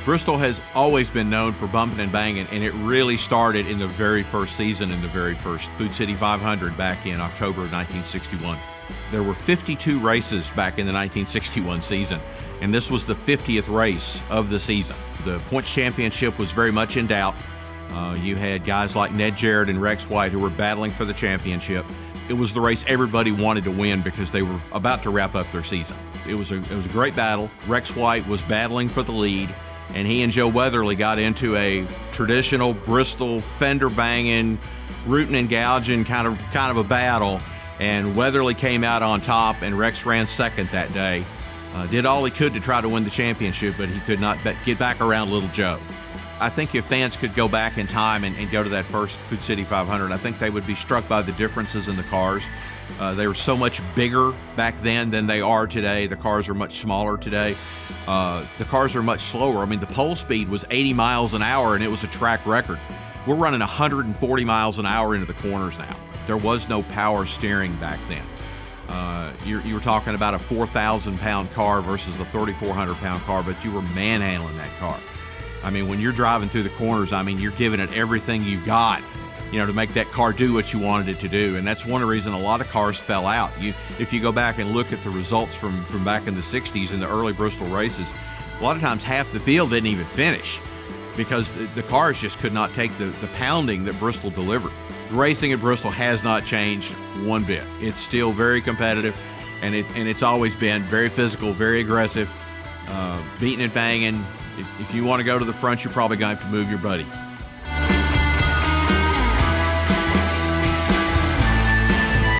Bristol has always been known for bumping and banging, and it really started in the very first season in the very first Food City 500 back in October of 1961. There were 52 races back in the 1961 season, and this was the 50th race of the season. The points championship was very much in doubt. You had guys like Ned Jarrett and Rex White who were battling for the championship. It was the race everybody wanted to win because they were about to wrap up their season. It was a great battle. Rex White was battling for the lead, and he and Joe Weatherly got into a traditional Bristol fender banging, rooting and gouging kind of a battle. And Weatherly came out on top, and Rex ran second that day. Did all he could to try to win the championship, but he could not get back around Little Joe. I think if fans could go back in time and go to that first Food City 500, I think they would be struck by the differences in the cars. They were so much bigger back then than they are today. The cars are much smaller today. The cars are much slower. I mean, the pole speed was 80 miles an hour, and it was a track record. We're running 140 miles an hour into the corners now. There was no power steering back then. You were talking about a 4,000-pound car versus a 3,400-pound car, but you were manhandling that car. I mean, when you're driving through the corners, I mean, you're giving it everything you got, to make that car do what you wanted it to do. And that's one reason a lot of cars fell out. If you go back and look at the results from back in the 60s in the early Bristol races, a lot of times half the field didn't even finish because the cars just could not take the pounding that Bristol delivered. The racing at Bristol has not changed one bit. It's still very competitive, and it's always been very physical, very aggressive, beating and banging. If you want to go to the front, you're probably going to have to move your buddy.